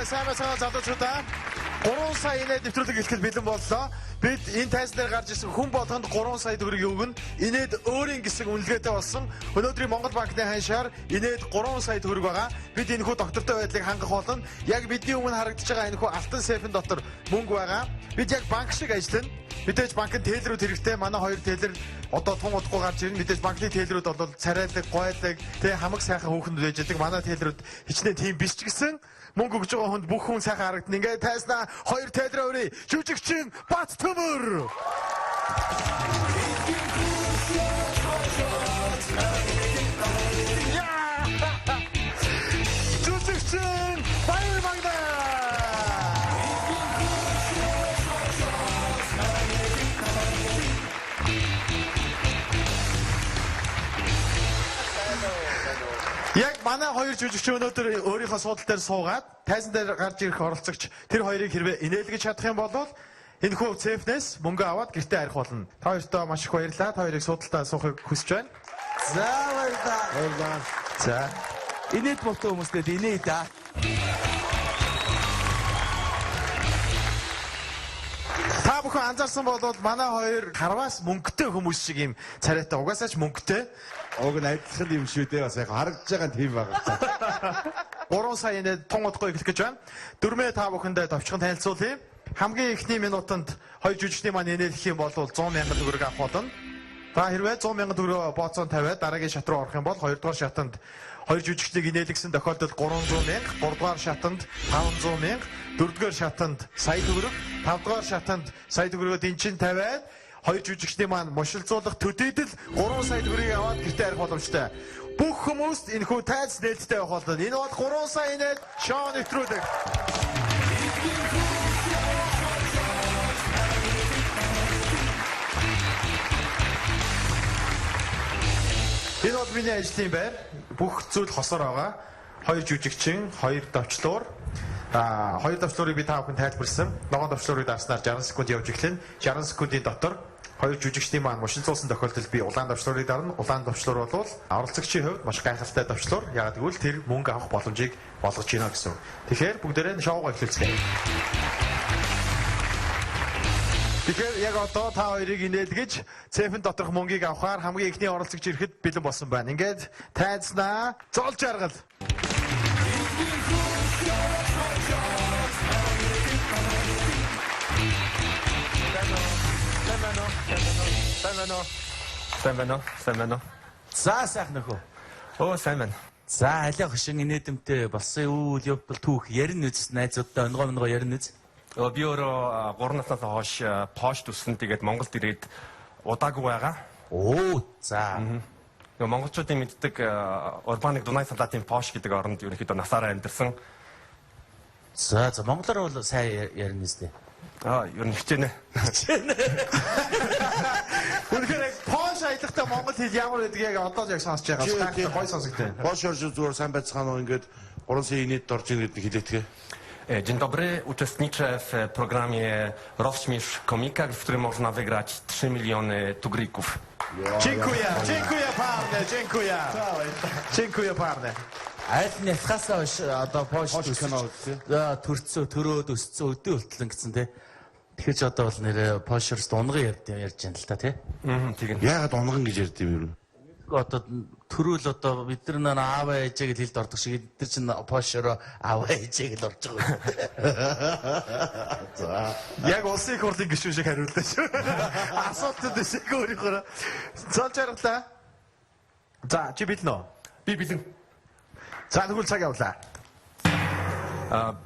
Сайн байцгаана залуучуудаа. 3 сая инээд нэвтрүүлэг эхлэхэд бэлэн боллоо. Бид энэ тайзан дээр гарч ирсэн хүн болгонд 3 сая төгрөг өгнө. Инээд өөрийн гэсэн үнэлгээтэй болсон. Өнөөдрийн Монгол банкны ханшаар инээд 3 сая төгрөг байгаа. Бид энэхүү доктортой байдлыг хангах болно. Яг бидний өмнө харагдаж байгаа энэхүү алтан сейфэн дотор мөнгө байгаа. Бид яг банк шиг ажиллана. Мэдээж банкны тээлрүүд хэрэгтэй. Манай хоёр тээлэр одоо тун удахгүй гарч ирнэ. Мэдээж банкны тээлрүүд бол царайлаг, гойлог, тэ хамаг сайхан хүүхэнд байж байгаа. Манай тээлрүүд хичнээн тийм биш ч гэсэн мөнгө өгж байгаа хүнд бүх хүн сайхан харагдана. Ингээд тайснаа хоёр тайлраа өрөө. Жүжигчин Бат Төмөр. Жүжигчин Баяр Магна. Яг манай хоёр жүжигчин өнөөдөр өөрийнхөө суудлын дээр суугаад тайзан дээр гарч ирэх оролцогч тэр хоёрыг хэрвээ инээлгэж чадах юм бол энэхүү цефнээс мөнгө аваад гэртээ арих болно. Та хоёртоо маш их баярлалаа. Та хоёрыг суудлаа суухыг хүсэж байна. За баярлалаа. За. Инээд мотоо хүмүүстэй инээ да. Та бүхэн анзаарсан бол манай хоёр харваас мөнгөтэй хүмүүс шиг юм царайтай угаасаа ч мөнгөтэй. Уг нь адилхан юм шүү дээ. Бас яг харагдаж байгаа тийм байгаа. 3 сая инээд тун удахгүй эхлэх гэж байна. Дөрмөө та бүхэндээ товчхон танилцуулъя. Хамгийн эхний минутанд хоёр жүжигчний маань инээлэх юм бол 100 мянган төгрөг авах болно. Та хэрвээ 100 мянган төгрөг бооцоон тавиад дараагийн шат руу орох юм бол 2 дугаар шатанд хоёр жүжигчнийг инээлгсэн тохиолдолд 300 мянга, 3 дугаар шатанд 500 мянга, 4 дугаар шатанд сая төгрөг, 5 дугаар шатанд сая төгрөгөд эн чин тавиад хоёр жүжигчний маань мушилзуулах төдийдл 3 сая төгрөгийг аваад гэртээ арих боломжтой. Бүх хүмүүст энэхүү тайз нээлттэй явах болно. Энэ бол 3 сая инээд шоу нэвтрүүлэг. Энэ бол миний ажлын байр. Бүх зүйл хосоор байгаа. Хоёр жүжигчин, хоёр давчлуур. Хоёр давчлуурыг би та бүхэнд тайлбарласан. Ногоон давчлуурыг дарснаар 60 секунд явж эхлэнэ. 60 секундын дотор хоёр жүжигчний маань мушилзуулсан тохиолдолд би улаан давчлуурыг дарна. Улаан давчлуур бол оролцогчийн хувьд маш гайхалтай давчлуур. Яг гэвэл тэр мөнгө авах боломжийг олгож гинэ гэсэн. Тэгэхээр бүгдээрээ шоугаа эхлүүлцгээе. Тэгэхээр яг одоо та хоёрыг инээлгэж цефэн доторх мөнгийг авахаар хамгийн ихний оролцогч ирэхэд бэлэн болсон байна. Ингээд тайзнаа золж аргал. Сайн байна уу? За сайхан нөхөө. Оо сайн байна. За алиа хөшин инээдэмтэй болсон үйл явдал түүх ярин үзс найзуудтай онгоо ярин үз. Би өөрөө 3 наснаас хойш пошт үсэн тэгээд Монголд ирээд удаагүй байгаа. Оо за. Монголчуудын мэддэг урбаник Дунай салаатын пош гэдэг оронд ерөнхийдөө насаараа амьдэрсэн. За монголоор бол сайн ярин үз дээ. Ер нь хичээнэ. Үнэхээр пош аялахтаа монгол хэл ямар гэдгийг яг одоо яг сонсож байгаа. Гой сонсогдсон. Пош орж зүгээр сайн байцгаана уу ингээд 3 сая инээд орж ийн гэдэг хэлээдгээ. Dzień dobry, uczestniczę w programie Rozśmiesz Komika, w którym można wygrać 3 miliony tugrików. Dziękuję parne, dziękuję parne. Аль нятхаас одоо пош төрцөө төрөөд өсцөө өдөө болтлон гэсэн тий. Тэгэхээр ч одоо бол нэр пошерс дунган ярьж байна л та тий. Тийм. Яагаад унган гэж ярьд юм бэ? Одоо төрүүл одоо бид нар ааваа ээжээ гэж хэлд ордог шиг бид нар чинь пошеро ааваа ээжээ гэж орж байгаа. За. Яг улсын их хурлын гишүүн шиг хариуллаа шүү. Асуултад дэсэг өөрийнхөө золж аргалаа. За чи бэлэн үү? Би бэлэн. За тэгвэл цаг явуулаа.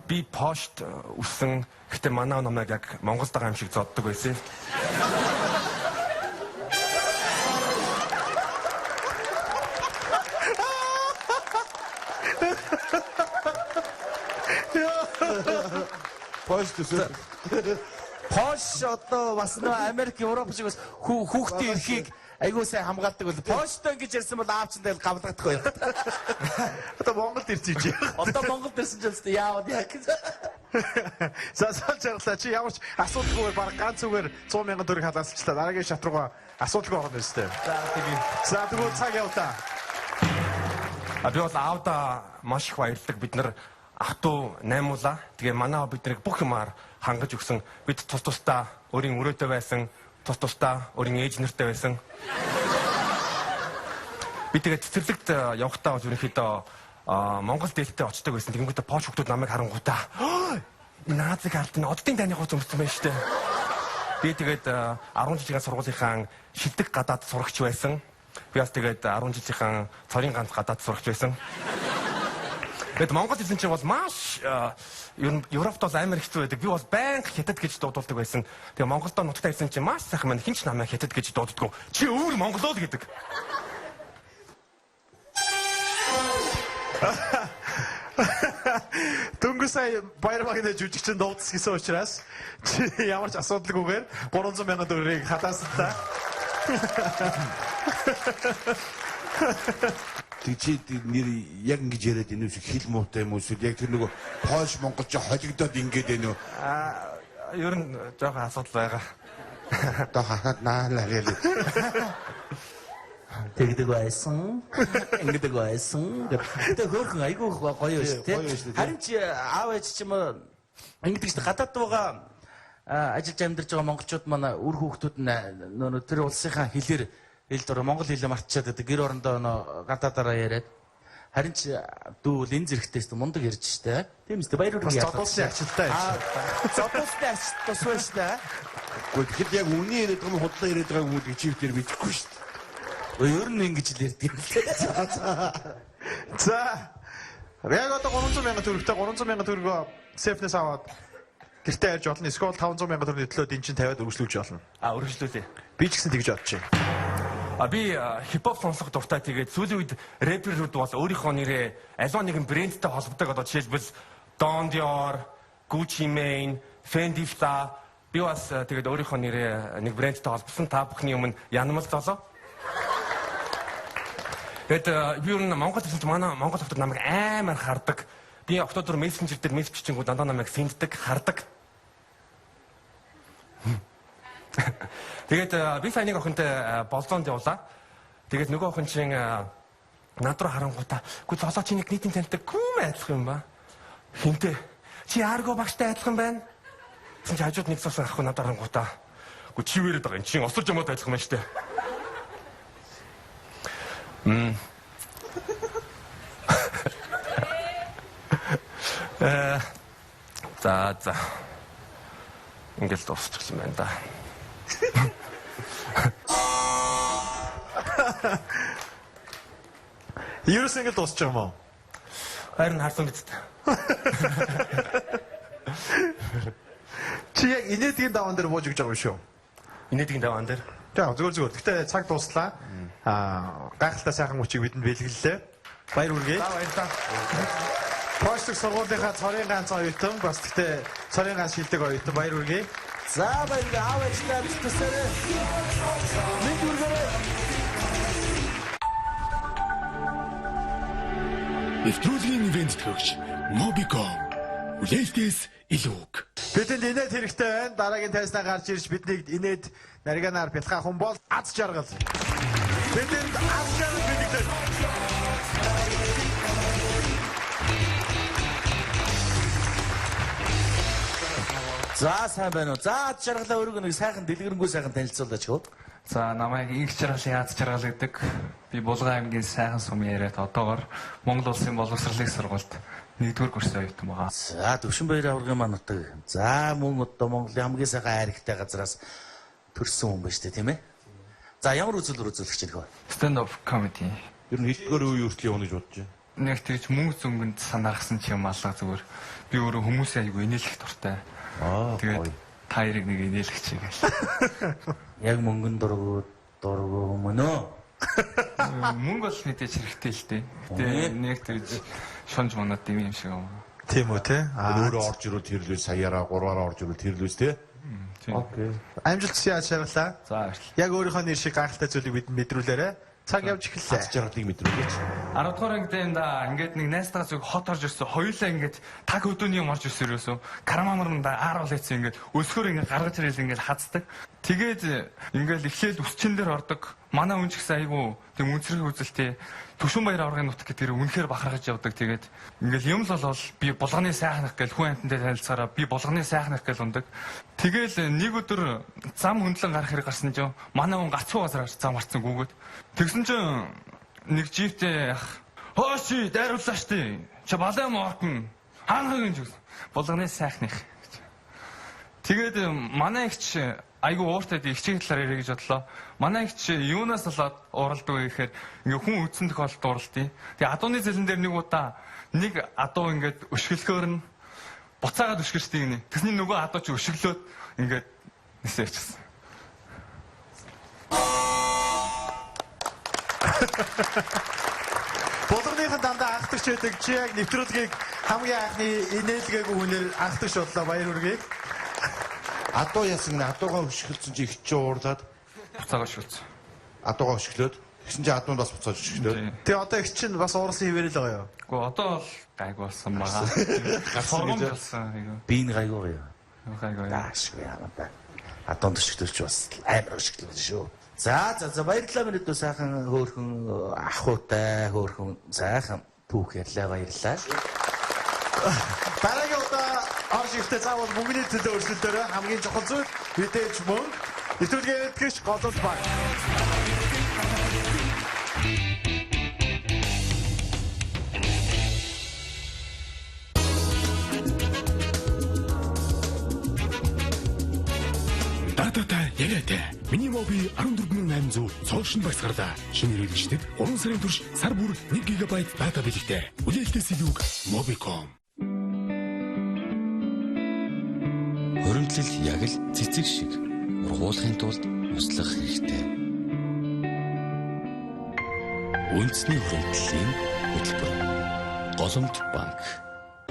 Би пошт үсэн гэхдээ манай намайг яг Монголд байгаа юм шиг зоддог байсан. Пош одоо бас нөө Америк, Европ шиг бас хүүхдийн эрхийг айгуу сайн хамгаалдаг бол Польштой ингэж ярьсан бол аав чинь тэгэл гавлагдахгүй байх. Одоо Монголд ирчихэж байна. Одоо Монголд ирсэн ч үстэй яавал яг. За сайн жаргалаа. Чи ямар ч асуудалгүй баг ганц зүгээр 100,000 төгрөг халаасчлаа. Дараагийн шат руугаа асуудалгүй орно өстэй. За тийм. За тэгвэл цаг явтаа. Би бол аавда маш их баярлаг. Бид нар автуу наймуулаа. Тэгээ манай аав биднийг бүх юмар хангаж өгсөн. Бид тус тусдаа өөрийн өрөөтэй байсан, тус тусдаа өөрийн ээж нэртэй байсан. Би тэгээд цэцэрлэгт явахдаа бол ерөнхийдөө Монгол дээлтэй очдог байсан. Тэгэнгүүтээ Польш хүмүүс намайг харангуудаа наазыг алдна. Оддын дайны гоц өмссөн байж тээ. Би тэгээд 10 жилийн сургуулийнхаа шилдэг гадаад сурагч байсан. Би бас тэгээд 10 жилийн цорын ганц гадаад сурагч байсан. Тэгэд Монгол хэлсэн чинь бол маш ер нь Европт бол амар хэцүү байдаг. Би бол байнга хятад гэж дуудулдаг байсан. Тэгээ Монголдо нутагтаа ирсэн чинь маш сайхан маань хинч намайг хятад гэж дууддаггүй. Чи өөр монголоо л гэдэг. Дөнгөж сая Баярмагны жүжигчин дуудсан гэсэн учраас чи ямар ч асуудалгүйгээр 300,000 төгрөгийг хатаастай. Тэг чи нэр яг ингэж яриад энэ үсэг хэл муутай юм уу эсвэл яг тэр нөгөө Польш монголч холигдоод ингэж байна уу? Ер нь жоохон асуудал байгаа. Одоо хахад наалаа гээл. Тэгдэг байсан. Ингэдэг байсан. Гэтэ хөөрхөн айгүй гоё шүү дээ. Харин чи аав ээж ч юм уу ингэдэг шүү дээ. Гадаад байгаа ажиллаж амьдарч байгаа монголчууд манай үр хүүхдүүд нь тэр улсынхаа хэлээр хэл дор монгол хэлээ мартчихад байдаг. Гэр орондоо гадаадаараа яриад. Харин чи дүүл энэ зэрэгтэйс мундаг ярьж штэ. Тийм үстэй баяр үргэлж яах. Зодуулсан ачилтай. Зодуулсан ач тус байна штэ. Гэхдээ тэгэхэд яг үнэн яриад байгаа юм худлаа яриад байгаа юм уу чивтэр мэдэхгүй шүү дээ. Өөр нь ингэж л ярьдаг юм лээ. За. Яг одоо 300,000 төгрөгтэй 300,000 төгрөгөө сефнес аваад гэртээ ярьж болно. Эсвэл 500,000 төгрөгийн төлөө дэн чин тавиад өргөжлүүлж болно. Өргөжлүүлээ. Би ч гэсэн тэгж бодож байна. Би хипхоп сонсох дуртай. Тэгээд сүүлийн үед рэперүүд бол өөрийнхөө нэрээ аливаа нэгэн брэндтэй холбодог. Одоо жишээлбэл Don Dior, Gucci Mane, Fendi Fla. Би бас тэгээд өөрийнхөө нэрээ нэг брэндтэй холбосон. Та бүхний өмнө янамал золоо. Тэгээд би юу н Монгол хэлсэн чинь манай монгол хүмүүс намайг амар хардаг. Би октодор мессенжер дээр мессеж бичингүү дандаа намайг синддэг, хардаг. Тэгээд би сая нэг охинтой болзоонд явлаа. Тэгээд нөгөө охин чинь над руу харангуудаа "Гү золоо чи нэг нийтийн таньдаг гүм айдлах юм ба. Хинтээ? Чи арго багштай айдлах юм байна?" Чи хажууд нэг цус ахгүй над харангуудаа. "Гү чи вэрэд байгаа юм. Чи осолж ямаад айдлах юм байна штэ." За. Ингээл дуусчихсан байна да. Ерөөс ингэ дуусч юм уу? Харин харсан биз дээ. Чи яг инээдгийн даван дээр бууж өгч байгаа юм шүү. Инээдгийн даваан дээр. За зүгээр. Гэтэ цаг дуслаа. Гайхалтай сайхан мөчийг бидэнд бэлгэллээ. Баяр үргээ. За баярлалаа. Польшиг сургуулийнхаа цорын ганц оюутан бас гэтэ цорын ганц шилдэг оюутан баяр үргээ. За баяр аав ээжтэй бэлтгэсээрээ. Нэг үргээрээ. Нэвтрүүлгийн ивент төгч Mobicom. Үлээлтээс илүүг. Бидэнд инээд хэрэгтэй байна. Дараагийн тайзнаа гарч ирж биднийг инээд нарганаар бэлхаа хүн бол аз жаргал. Бидэнд аз жаргал бидэгтэй. За сайн байна уу? За аз жаргалаа өөрөө нэг сайхан дэлгэрэнгүй сайхан танилцуулаач хөө. За намайг их жаргалын аз жаргал гэдэг. Би Булган аймгийн сайхан сумын яриад одоогор Монгол улсын боловсролын сургуульд 1-р курсын оюутан байгаа. За Төвшинбаяр аваргын маань утга. За мөн одоо Монголын хамгийн сайхан хайртай газраас төрсэн хүн байна шүү дээ, тийм ээ. За ямар үзүүлбэр үзүүлэх чинь хөө? Stand up comedy. Ер нь хэлдгээр үе хүртэл явна гэж бодож байна. Нэг тийч мөнгө зөнгөнд санаарсан ч юм алга зүгээр. Би өөрөө хүмүүсээ айгүй инээлэх дуртай. Тэгээд та хоёрыг нэг инээлгч юм гээл. Яг мөнгөн дургу мөнөө. Мөнгө бол мэдээж хэрэгтэй л дээ. Гэтэ нэг тийч шонж манад юм шиг юм. Тийм үү те? Өөрөө орж ирвэл тэрлүүс саяараа 3-аар орж ирвэл тэрлүүс те. Окей. Амжилт яаж шаарлаа? За баярлалаа. Яг өөрийнхөө нэр шиг гайхалтай зүйлийг бид мэдрүүлээрэ. Цаг явж эхэллээ. Аз жаргалыг мэдрүүлээч. 10 дугаар ангидаа ингээд нэг найстагаас үг хот орж ирсэн. Хоёулаа ингээд таг өдөөний юм орж ирсэн ерөөсөө. Карамамарнда аарвал хийсэн ингээд өсгөр ингээд гаргаж ирэл ингээд хаздаг. Тэгээд ингээд эхлээл үсчин дээр ордог. Манай хүн ч гэсэн айгу тийм үнцрэх үзэлтэй. Төшөн баяр аврагын нутг гэдгээр үнэхээр бахархаж явдаг. Тэгээд ингээл юм л бол би булганы сайхнах гэл хүн амтантай танилцахаараа би булганы сайхнах гэл ундаг. Тэгэл нэг өдөр зам хөндлөн гарах хэрэг гарсан чинь манай хүн гацуу газар зам гарцсан гүгээд. Тэгсэн чинь нэг жиптэй хооши дайрууллаа штий. Чи балай моортон хаанхаг гэж булганы сайхных. Тэгээд манай ихч айгу ууртай ихчийн талаар ярих гэж бодлоо. Манай ихч юунаас болоод уралдаг вэ гэхээр ингээ хүн үдсэн тохиолдолд уралдیں۔ Тэгээ адууны зэлэн дээр нэг удаа нэг адуу ингээд өшгөлгөөр нь буцаагаад өшгөрчтэй гинэ. Тэсний нөгөө адуу ч өшөглөөд ингээд нисээчихсэн. Булганыхан дандаа анхдагч байдаг. Чи яг нэвтрүүлгийг хамгийн анхны инээлгээгүй хүнээр анхдагч бодлоо. Баяр хүргэе. Адуу ясан гэнэ адуугаа өшгөлцөн чи их чи уурлаад Буцаагаа өшгөлцсөн. адуугаа өшглөөд тэгсэн чи адуунд бас буцааж өшглөөд. Тэгээ одоо их чинь бас уурсан хിവэрэл байгаа юу? Гэхдээ одоо бол гайг болсон байгаа. Гарсан болсон айгу. Би энэ гайгүй юу? Гайгүй. Аашгүй яана ба. Адонд өшгөлч бас амар өшгөлж шүү. За баярлалаа минь дүү сайхан хөөрхөн ахуйтай хөөрхөн сайхан түүх ярьлаа баярлалаа. Дараагийн удаа орж ирэхдээ заавал мөнгөний төлөө өрсөлдөөрөө хамгийн чухал зүйл мэдээж мөнгө. Нэвтрүүлгээ эдгэж голод баг. Датата яриатай. Миний моби 14800 цоошин багсгарлаа. Шинэ хэрэглэгчдэд 3 сарын турш сар бүр 1 ГБ дата бэлэгтэй. Үлээлтээс илүүг Mobicom. Хуримтлал яг л цэцэг шиг ургуулахын тулд услах хэрэгтэй. Үндэсний хуримтлалын хөтөлбөр. Голомт банк.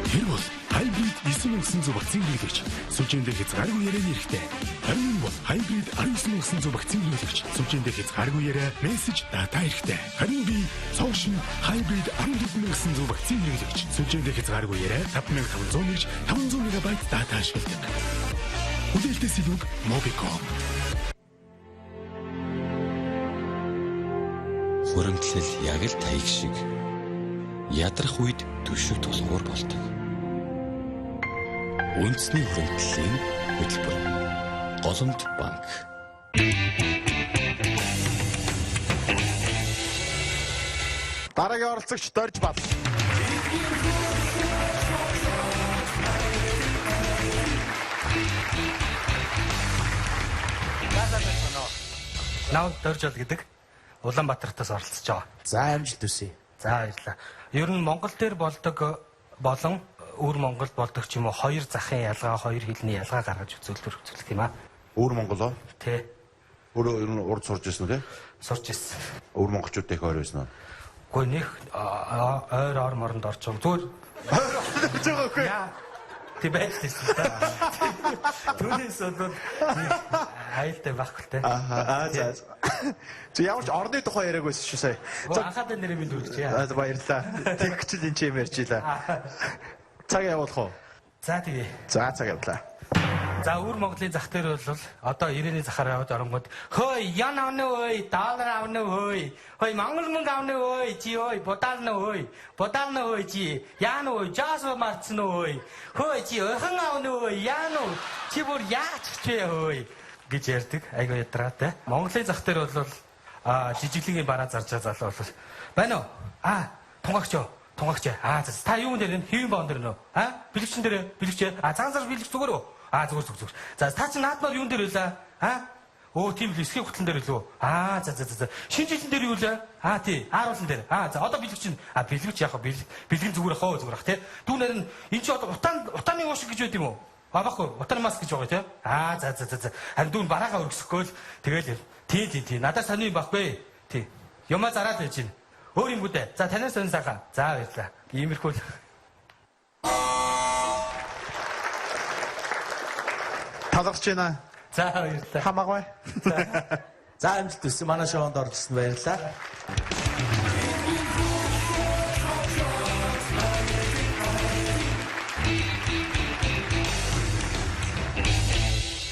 Тэр бол Hybrid 9900 вакцин хэрэглэгч. Сүлжээндээ хязгааргүй ярианы хэрэгтэй. Харин энэ бол Hybrid 19900 вакцин хэрэглэгч. Сүлжээндээ хязгааргүй яриа, мессеж, дата хэрэгтэй. Харин би цоошин Hybrid 14900 вакцин хэрэглэгч. Сүлжээндээ хязгааргүй яриа 5500 гэж 500 МБ дата ашигладаг. Үлээлтээс илүүг Mobicom. Хуримтлал яг л таяг шиг ядрах үед түшиг тулгуур болдог. Үндэсний хуримтлалын хөтөлбөр. Голомт банк. Дараагийн оролцогч Дорж Бал. Наад Дорж Бал гэдэг Улаанбаатартаас оролцож байгаа. За амжилт хүсье. За баярлалаа. Ер нь Монгол дээр болдог болон өвөр Монголд болдог ч юм уу хоёр захын ялгаа, хоёр хэлний ялгаа гаргаж үзүүлэх юм аа. Өвөр Монголоо Тэ. өөрөө ер нь урд сурж ирсэн үү те? Сурч ирсэн. Өвөр монголчуудтай их ойр байсан уу? Гэхдээ нэг ойр ор моронд орж байгаа. Зүгээр яа. Тэ байдлаа та. Түүнээс бол айлтай байхгүй те. За. Чи ямар ч орны тухай яриаг байсан шүү сая. Анхаад нэрээ минь дүрч яа. Баярлалаа. Тэгчл энэ ч юм ярьж илаа. Цаг явуулах уу? За тэгээ. За цаг явуулаа. За өвөр Монголын зах дээр бол одоо 90-ны захаар явж оронгууд хөөе ян авна өөе доллар авна өөе хөөе монгол мөнгө авна өөе чи өөе бодална өөе чи яан өөе жаас марцсан өөе хөөе чи өхөн авна өөе яан өө чи бүр яач чээ өөе гэж ярьдаг айгаа ядраатай. Монголын зах дээр бол жижиглэгийн бараа зарж байгаа залуу бол байна уу? Тунгагч. Та юун дээр нь хэвэн боон дээр нөө? Бэлэгчин дээр бэлэгч. Цаанзар бэлэгч зүгээр үү? Зүгээр. За та чи наадмаар юун дээр байлаа? Өө тийм л эсхийг хөтлөн дээр лөө. За. Шинэ жилэн дээр юу лээ? Тий. Ааруулсан дээр. За одоо бэлэгчин. Бэлэгч яг бэлгэн зүгээр ах тий. Түүнээр нь энэ чи одоо утааны уушиг гэж байд юм уу? Баггүй. Утааны маск гэж байгаа тий. За. Харин дүүн бараагаа өргөсөхгүй л тэгэл. Тий. Надаас таны юм баггүй. Тий. Юмаа зараад байж гин. Өөр юм гүдэ. За танаас өн сайхан. За баярлаа. Иймэрхүү. талархаж байна. За баярлалаа. Хамаагүй. За амжилт хүсье. Манай шоунд оролцсонд баярлалаа.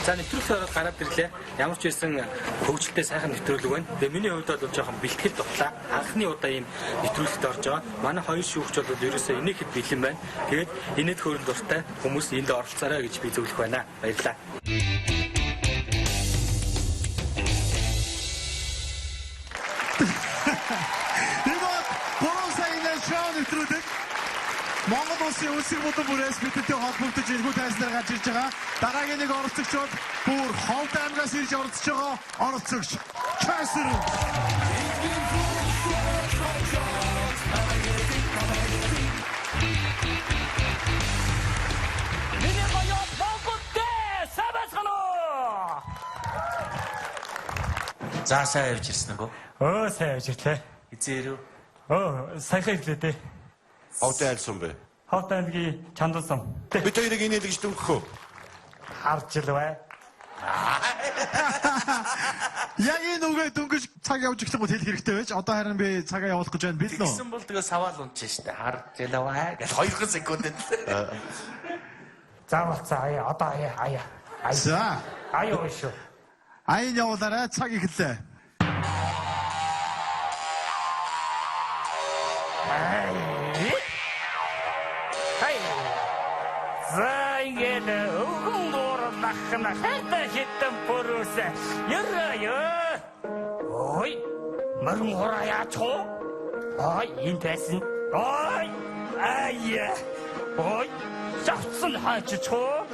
За нэвтрүүлэг ороод гараад ирлээ. Ямар ч байсан хөгжилтэй сайхан нэвтрүүлэг байна. Тэгээ миний хувьд бол жоохон бэлтгэл дутлаа. Анхны удаа ийм нэвтрүүлэгт орж байгаа. Манай хоёр шүүгч бол ерөөсөө инээхэд бэлэн байна. Тэгээд инээд хөрөнд дуртай хүмүүс энд оролцоорой гэж би зөвлөх байна. Баярлалаа. Нэгд 3 саяны шоу нэвтрүүлэг Монгол улсын үсэг бүдэн бүрээс бидэнтэй холбогдож иргүү тайзнаар гарч ирж байгаа. Дараагийн нэг оролцогч бол бүр Ховд аймгаас ирж оролцож байгаа оролцогч Часэр. Миний гоё Монголтэй сабасгано. За сайн явж ирсэн үү? Сайн явж ирлээ. Эзээрүү. Саяхан ирлээ дээ. Ховд айлсан бэ? Хот аймгийн Чандалсан. Бид хоёрыг инээлгэж дөнгөхөө. Харж л бай. Яг энэ үгээ дөнгөж цаг явж эхлэх гот хэл хэрэгтэй байж. Одоо харин би цагаа явуулах гэж байна билнэ үү? Тэгсэн бол тэгээ саваал унчих штэ. Харж ялаваа гэж 2 секундэд. За болцоо аяа. Одоо аяа. За. Аяа шүү. Аян явуулаарай. Цаг эхэллээ. За ингээд өвгөн дуран нахна хайртай хитэн пөрөөсө яраа. Ой. Мөрөн хураа чоо. Ой, энэ байсан. Ой. Ая. Ой. Завцсан хаач чоо.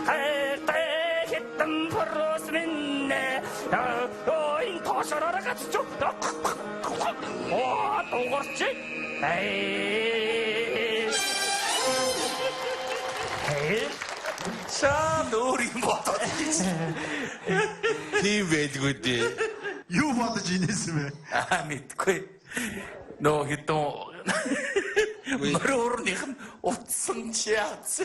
Хайртай хитэн пөрөөс минь. Ой, тошороо гацч. Оо, дуурч. Шаа өөр юм бодоод. Тийм байлгүй дээ. Юу бодож инээсэн бэ? Мэдгүй. Нөө хитэн мөрөөрнийх нь утсан чиац.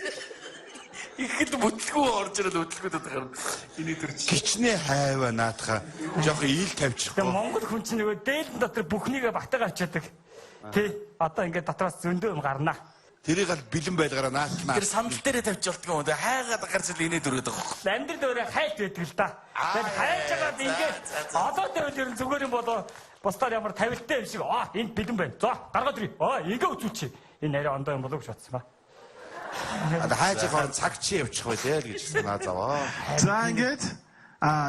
Ихэд бүтлгүй орж ирэл бүтлгүүдэд гарна. Эний төр чи. Гичнээ хайваа наатаха. Жохон ил тавьчихгүй. Тэгээ Монгол хүн чинь нөгөө дээлэн дотор бүхнийгээ батгаа авчаадаг. Тэ одоо ингээд дотроос зөндөө юм гарнаа. Тэрийг аль бэлэн байлгаараа наатнаа. Тэр сандал дээрээ тавьж болтгоо юм. Тэгээ хайгаад гарч ил инээд өрөөд байгаа. Амьдрал өөрөө хайлт байдаг л да. Тэгээд хайлж байгаад ингээд одоо дээр ер нь зүгээр юм болоо бусдаар ямар тавилттай юм шиг энд бэлэн байна. За гаргаад ирээ. Ингээ үзүүлчих. Энэ нэрээ ондоо юм болов гэж бодсон ба. Ада хайж байгаа цаг чи явчих байлээ л гэж санаа заваа. За ингээд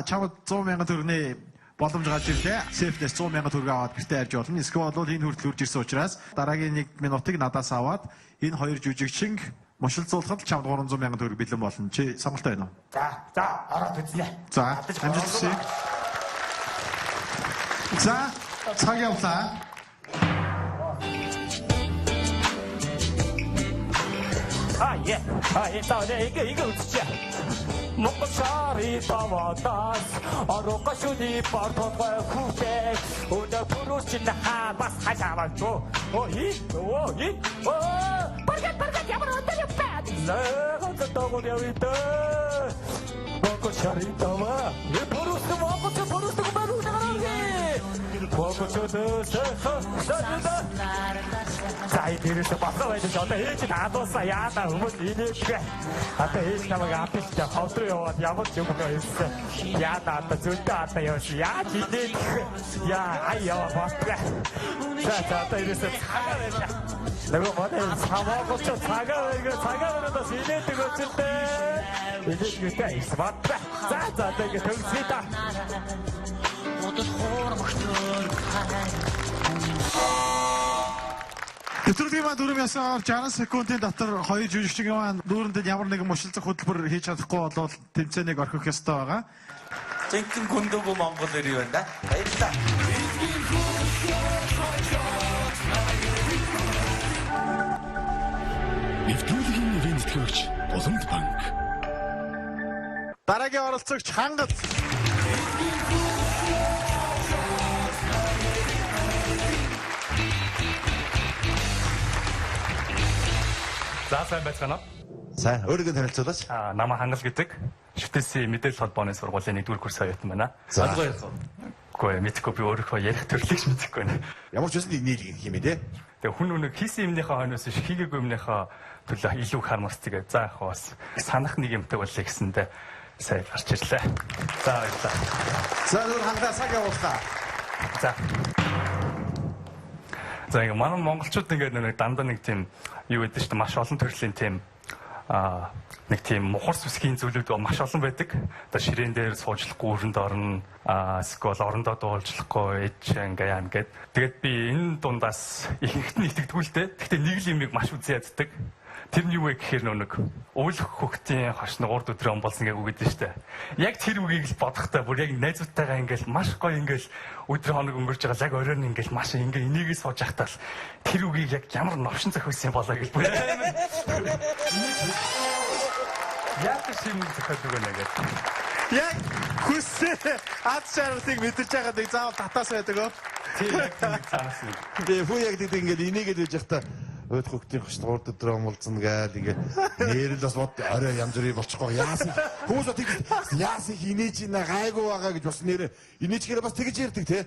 чамд 100 мянган төгрөний боломж гарч ирлээ. Сефнес 100 мянган төгрөг аваад гэртээ арьж болно. Эсвэл бол энэ хүртэл үрж ирсэн учраас дараагийн 1 минутыг надаас аваад энэ хоёр жүжигчин мушилцуулахад чамд 300 мянган төгрөг бэлэн болно. Чи сонголттой байна уу? За ороод үзнэ. За амжилт хүсье. За цаг явлаа. 이거 웃지. 먹고 살이 떠와다스 어로가 슈니 버터가 후배 오늘 부르신 하마스 하자만도 빠르게 야만 언더려 빠드 내가 떠고 되어있다 먹고 살이 떠와 이 버루스 먹고 바로 나가게 먹고 저도 서서다 자이들에서 박사와야 돼 저도 일찍 놔뒀어 야나 음악 이렇게 아까 일찍 나가 앞에 진짜 헛들여 야못 주고가 있어 야 나도 준다 왔다 여시 야 기대 야 아이야 봤다 자 이래서 사과했다 내가 뭐래 사먹었죠 사과를 시내 뜨고 줄때 이제 그때 있어 봤다 자 이게 등수다 Нэвтрүүлгийн дөрөв ясаар 60 секундын дотор хоёр жүжигчгийн маань дүүрэнд ямар нэгэн мушилцах хөтөлбөр хийж чадахгүй бол тэмцээнийг орхих ёстой байгаа. Жинхэнэ гүндөгөө Монгол ирээ байна да. Баярлалаа. Нэвтрүүлгийн ивент төгч Уланд банк. Дараагийн оролцогч хангад. За сайн байцгаана уу? За өөрийгөө танилцуулаач. Намаа Хангал гэдэг. Шүтээсийн мэдээлэл холбооны сургуулийн 1-р курс оюутан байна. Ойлгоо ярих уу? Үгүй мэдхгүй би өөрийнхөө ярих төрлийг ч мэдэхгүй байна. Ямар ч үсэн нийлэг хэмээ те. Тэгээ хүн өнөг хийсэн юмныхаа хойноос биш хийгээгүй юмныхаа төлөө илүү хармарч тэгээ. За яг бас санах нэг юмтай болъё гэсэндээ сайн гарч ирлээ. За баярлалаа. За өөр хангалттай цаг явуулах. За. За ингээ манай монголчууд ингээ нэг дандаа нэг тийм юу гэдэг чинь маш олон төрлийн тийм нэг тийм мухар сүсгийн зүйлүүд маш олон байдаг. Одоо ширээн дээр суучлахгүй өрөнд орно, эсвэл орондоо дуулжлахгүй ээж ингээ яа гэд. Тэгээд би энэ дундаас ихэнх нь итгэдэггүй л дээ. Гэхдээ нэг л юмыг маш үзэн яддаг. Тэр нь юу вэ гэхээр нэг өвлөх хөхтийн хошны урд өдрөө болсон гээг үгэдэж штэ. Яг тэр үгийг л бодохдоо бүр яг найзуудтайгаа ингээл маш гоё ингээл өдөр хоног өнгөрч байгаа яг оройн ингээл маш ингээ энийгээ сууж ахтаа л тэр үгийг яг ямар новшин зохиосон болоо гэж бүр яг тийм зохиол өгөө нэгээд. Яг хүсээ ад шаардыг мэдэрч байгаад нэг заавал татаас байдаг. Тийм яг тийм цаас нэг. Тэгээ хүү яг гэдэг ингээд энийгээд үж явахдаа өөд хөгтийн хөшт урд өдрөө амулцсан гээл ингээд нэрэл бас бод орой янз бүрийн болчихгоо яасан хүмүүс тэг яасан инээж ина гайгүй байгаа гэж бас нэр инээчгээр бас тэгж ярьдаг те.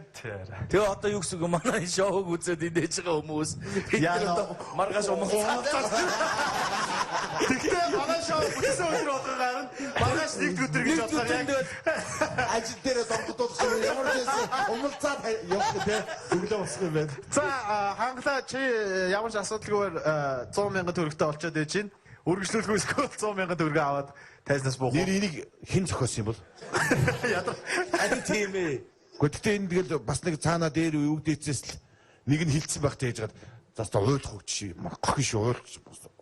Тэгээ одоо юу гэсэн үг манай шоуг үзээд инээж байгаа хүмүүс маргааш умалцаад. Тэгтээ манай шоу бүтсэн өдөр болгогаар нь маргааш нэг өдөр гэж бодлоо яг ажил дээр донгодуулсан ямар ч байсан умалцаад явах те өглөө босох юм байна. За хангалаа чи ямар ч асуудалгүйгээр 100 сая төгрөгтэй олцоод ээж чинь үргэлжлүүлэхгүйс 100 сая төгрөгөө аваад тайзнаас буух. Нэр энийг хэн зохиосон юм бол? Ядар. Ари тийм ээ. Гэхдээ энэ тэгэл бас нэг цаанаа дээр өвгдээцээс л нэг нь хилцсэн байх тэйжгаад за одоо уйлах хөгч ши гохин ши уйлах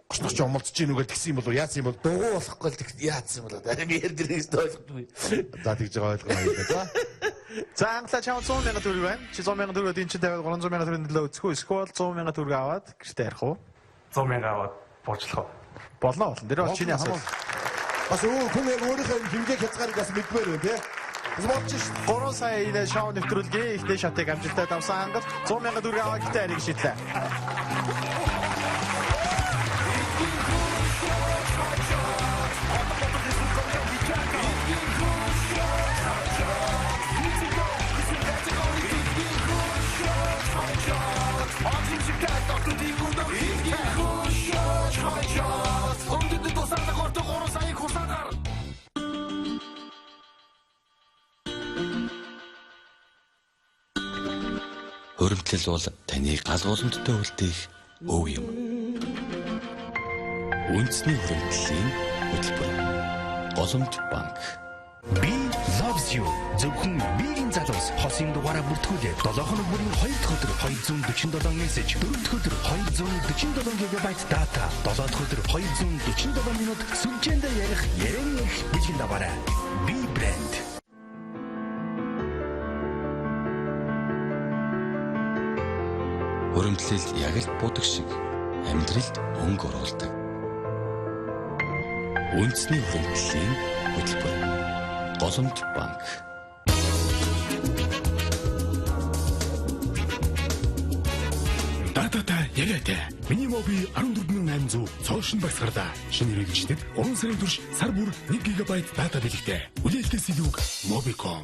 гоцноч умалдаж ийн үгээл тэгсэн юм бол яасан юм бол Дугуй болохгүй л яатсан юм болоо. Ари ярдэрээс ойлгохгүй. за тэгж байгаа ойлгоно за. За хангалаа чам 100 сая төгрөг байна. Чи 100 сая төгрөгөд энэ чинь тавиад 300 сая төгрөгийн төлөө өцгөө эсвэл 100 сая төгрөг аваад гэртээ ярих уу? 100 сая аваад буурчлах уу? Болно болно. Тэр бол чиний асуудал. Бас хүн яг өөрийнхөө хэмжээг хязгаарыг бас мэдмээр байна те. Бас бодчих ш. 3 сая энэ шоу нэвтрүүлгийн ихтэй шатыг амжилттай давсан хангал 100 сая төгрөг аваад гэртээ ярих шийдлээ. Хуримтлал бол таны гал боломжтой үлдээх өв юм. Үндэсний хуримтлалын хөтөлбөр. Голомт банк. Би loves you. Зөвхөн биеийн залуус хосын дугаараа бүртгүүлээ. 7 хоног бүрийн 2 дахь өдөр 247 мессеж, 4 дахь өдөр 247 GB дата, 7 дахь өдөр 247 минут сүлжээндээ ярих ярен их бэлгэн даваарай. Би брэнд. Хуримтлал яг л будаг шиг амьдралд өнгө оруулдаг. Үндэсний хуримтлалын хөтөлбөр. Голомт банк. Датата яриатай. Миний моби 14800 цоошин багсгарлаа. Шинэ хэрэглэгчдэд 3 сарын турш сар бүр 1 GB дата бэлэгтэй. Үлээлтээс илүүг Mobicom.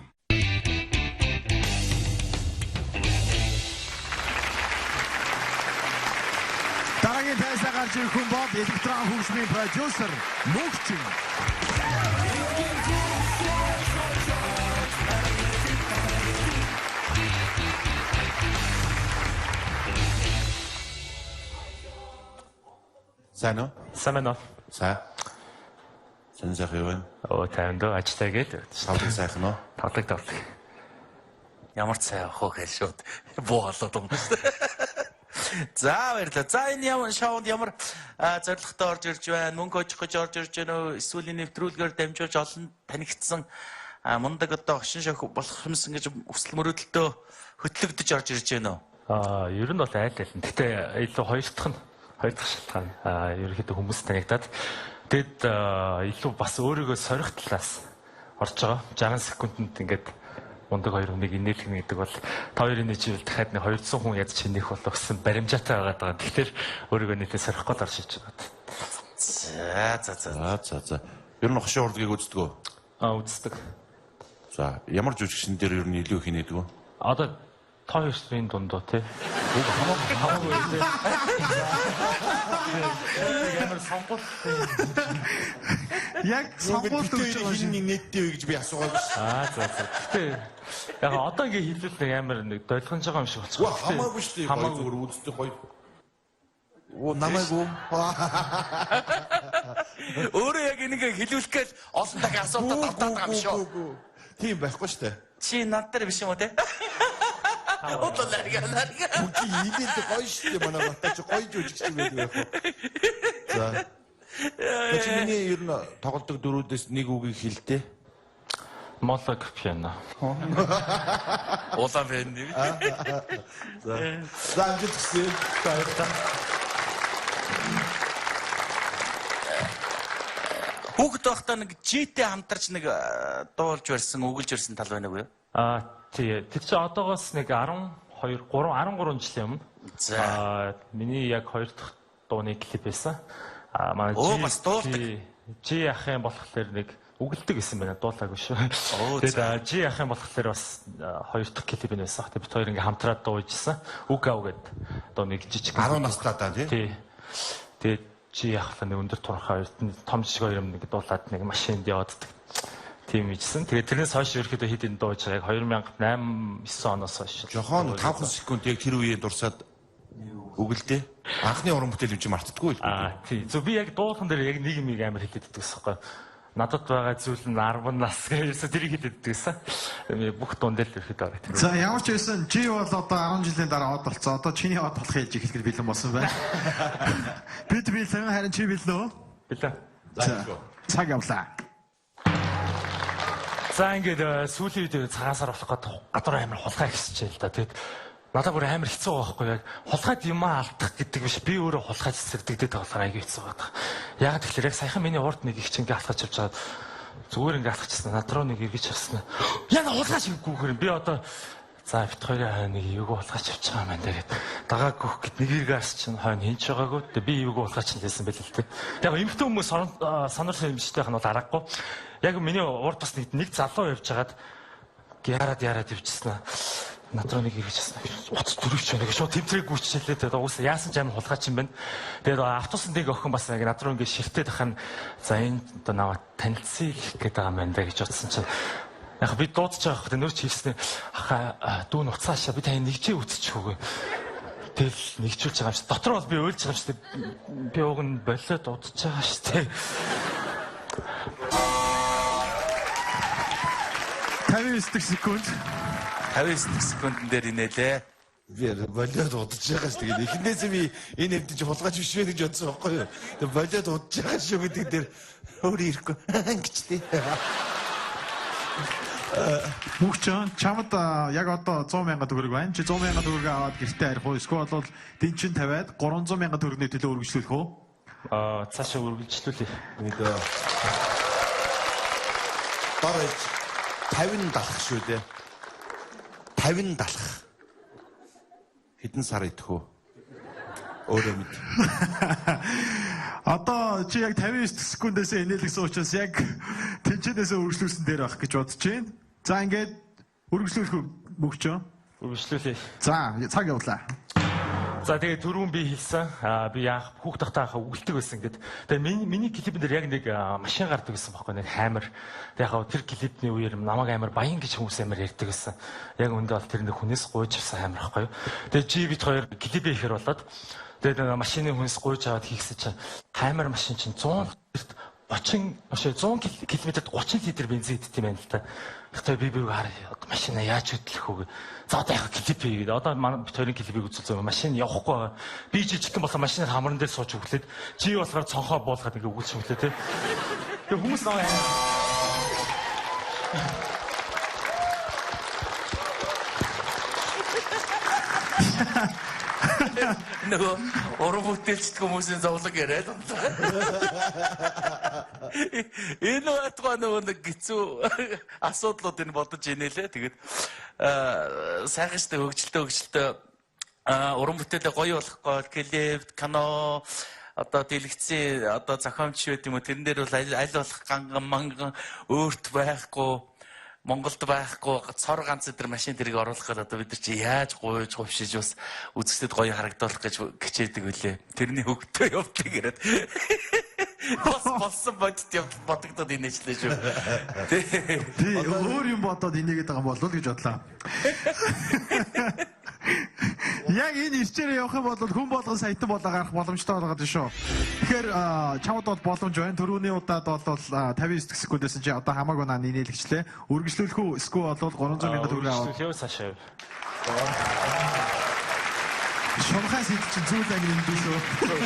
Дараагийн тайсаа гарч ирэх хүн бол электрон хөгжмийн продюсер Мөнхчин. сайн уу? Сайн байна уу? Сайн. Сайн сайхан юу вэ? Оо тайван дөө ажилтаа гээд. Савлаг сайхан уу? Тавдаг. Ямар ч сайн авах вэ шууд буу болоод юм шүү дээ. За баярлалаа. За энэ ямар шоунд ямар зорилготой орж ирж байна? Мөнгө очих гэж орж ирж байна уу? Эсвэл энэ нэвтрүүлгээр дамжуулж олон танигдсан мундаг одоо огшин шог болох юмсан гэж хүсэл мөрөөдөлтөө хөтлөгдөж орж ирж байна уу? Ер нь бол айл айл. Гэтэ илүү хоёр дахь шалтгаан ерөнхийдөө хүмүүс танигдаад тэгэд илүү бас өөрийгөө сорих талаас орж байгаа. 60 секундэд ингээд мундаг хоёр хүнийг инээлгэнэ гэдэг бол та хоёрын нийжил дахиад нэг 200 хүн ядч чинийх болох гэсэн баримжаатай байгаа даа. Тэгэхээр өөрийгөө нийтээ сорих гээд орж иж байгаа. За. Ер нь хошин урлагийг үздэг үү? Үздэг. За, ямар жүжигчдэн дээр ер нь илүү их нээдэг үү? Одоо Той Ёсрын дундуу тий. Хамаагүй тий. Ямар сонгуультай. Яг сонгуульд өгч байгаа шиг. хин нэттэй вэ гэж би асуугаад байна. За. Гэтэ яг одоо ингээ хэлвэл нэг амар нэг долгонж байгаа юм шиг болчихсон. Хамаагүй шүү дээ. Хамаагүй зүгээр үздэг гоё. Намайгүй. Өөрөө яг ингээ хэлүүлэхэд олон дахин асуудал дартаад байгаа юм шүү. Тийм байхгүй шүү дээ. Чи над дээр биш юм уу те? Одлоо нарга. Бүгд игээд гоё шүү дээ манай батач гоё жүжигч байдаг яг. За. Тэгвэл миний ер нь тоглодог дөрүүдээс нэг үгийг хэлдэ. Молог пиано. Улаан бэн. За амжилт хүсье. Хүүхэд байхдаа нэг житэй хамтарч нэг дуулж барьсан, өгүүлж барьсан тал байна уу? Тий. Тэр чинь одоогоос нэг 13 жилийн өмнө. Миний яг 2 дахь дууны клип байсан. Манай бас дуулдаг. Жи ахын болохоор нэг үгэлдэг гэсэн байна. Дуулаагүй шүү. Тэгээд жи ахын болохоор бас 2 дахь клип байсан. Тэгээд бид хоёр ингээм хамтраад дуужсэн. Үг ав гэд одоо нэг жижиг 10 настай даа тий. Тэгээд жи ахлаа нэг өндөр турхаа том жижиг хоёр юм нэг дуулаад нэг машинд явааддаг. Тийм ийжсэн. Тэгээд тэрнээс хойш ерөөхдөө хэд энэ дууж байгаа яг 2008-9 оноос хойш. Жохон 5 секунд яг тэр үеэ дурсаад үгэлдээ. Анхны уран бүтээл юм чи мартдаггүй л. Тий. Зөв би яг дуухан дээр яг нэг юм амар хэлээд иддэг гэсэн юм. Надад байгаа зүйл нь 10 нас гэсэн тэрийг хэлээд иддэг гэсэн. Бүх дуун дээр л ерөөхдөө байгаа тэр. За ямар ч байсан чи бол одоо 10 жилийн дараа од болцсон. Одоо чиний од болох ээж ихлэхэд бэлэн болсон байна. Бид бэлэн харин чи бэлэн үү? Бэлэн. За. Цаг явлаа. За ингээд сүүлийн үед цагаасаар болох гэдэг гадуур амар хулгай ихсэж байл та. Тэгэд надад бүр амар хэцүү байгаа байхгүй яг хулгайд юм алдах гэдэг биш. Би өөрөө хулгайд цэцэрдэгдээд байгаа аягүй хэцүү байгаа. Яг тэгэхээр яг саяхан миний урд нэг их чинь алхаж явж байгаа. Зүгээр ингээд алхажсэн. Над руу нэг эргэж харсан. Яг хулгай шиггүйгээр би одоо за бит хоёрын нэг юуг хулгайч явж байгаа юм байна тэгээд дагааг гөх гэд нэг эргээс чинь хойно хинч байгаагүй. Тэгээд би юуг хулгайч хэлсэн байл л дээ. Яг эмхтэн хүмүүс сонорсон юм шигтэйх нь бол аргагүй. Яг миний урд бас нэг залуу явж хагаад яраад явчихсан. Над руу нэг ирж ирсэн. Утас дөрөвч байна гэж шууд тэмцээг гүйчихлээ. Тэгээд уусаа яасан ч амар хулгайч юм байна. Тэгээд автобусанд нэг охин бас над руу ингэ ширтээд ахын за энэ одоо наваа танилцъя гэдэг байгаа юм байна гэж бодсон чинь яг би дуудаж байгаа хэрэг нөрч хэлсэн. Аха дүүн уцаашаа би тань нэгжээ үтчих үгүй. Тэгэл нэгжүүлж байгаа юм чи дотор бол би уйлж байгаа юм чи би уг нь болоо дуудаж байгаа шүү дээ. 59 секунд. 59 секундын дээр инээлээ. Би болоод удаж байгаа ш. Тэгээд эхнээс би энэ хэвдэж хулгайч биш вэ гэж бодсон байхгүй юу. Тэгээд болоод удаж байгаа шүү гэдэг дээр өөрөө ирэхгүй гэжтэй. Мөхчөн чамд яг одоо 100,000 төгрөг байна. Чи 100,000 төгрөг аваад гэртээ арих уу? Эсвэл бол дэнчин тавиад 300,000 төгрөгийн төлөө үргэлжлүүлэх үү? Цаашаа үргэлжлүүлээ. Нэг дараач 50 далах шүү дээ. 50 далах. Хэдэн сар идэх үү? Өөрөө мэд. Одоо чи яг 59 секундээс инээлгсэн учраас яг тэнцэнээс үргэлжлүүлсэн дээр байх гэж бодож байна. За ингээд үргэлжлүүлэх мөхчөө. Үргэлжлүүлээ. За цаг явлаа. За тэгээд түрүүн би хэлсэн. Би яах хүүхд тахтаахаа үгэлдэг байсан гэд. Тэгээд миний клипэн дээр яг нэг машин гардаг гэсэн байхгүй нэг хаймар. Тэгээд яг тэр клипний үеэр намайг амар баян гэж хүмүүс амар ярьдаг байсан. Яг өндөө бол тэр нэг хүнээс гуйж авсан хаймар байхгүй юу. Тэгээд чи бид хоёр клип хийхэр болоод тэгээд машины хүнс гуйж аваад хийгсэн чинь хаймар машин чинь 100 км-д 30 литр бензин идэх юм байна л та. Тэгэхээр би хараа машина яаж хөдлөх вэ? За одоо яг клип хийгээд одоо манай бид хоёрын клипийг үзүүлсэн машин явахгүй байгаа. Би жижигхэн болсон машины хамран дээр сууж өглөөд чи болохоор цонхоо буулгаад ингээ өгүүлж өглөө те. Тэгээ хүмүүс наваа. Нөгөө уран бүтээлчд хүмүүсийн зовлог яриад байна. Энэ байтугай нөгөө нэг хэцүү асуудлуудыг бодож инээлээ. Тэгээд сайхан штэ хөгжилтөө уран бүтээлээ гоё болгох гол клип, кино одоо дэлгэцийн одоо зохиомч байт юм уу тэрэн дээр бол аль болох ганган манган өөрт байхгүй Монголд байхгүй цор ганц өдр машин тэрийг оруулах гэдэг одоо бид нар чи яаж гуйж хувшиж бас үзэгчдэд гоё харагдуулах гэж хичээдэг үлээ. Тэрний хөвгтөө явдаг яриад. Болсон бодит бодогдод инээчлээ шүү. Би өөр юм бодоод инээгээд байгаа юм болов уу гэж бодлоо. Яг энэ ирчээр явах юм бол хүн болгон саятан болоо гарах боломжтой болоод байна шүү. Тэгэхээр чамд бол боломж байна. Төрөүний удаад бол 59 секундээс чи одоо хамаагүй наа нээлгчлээ. Үргэлжлүүлэх үү? Эсвэл бол 300 сая төгрөг авах. Үргэлжлүүлээ цаашаа. Шунхаас ид чи зүйл англи юм дүүсөө.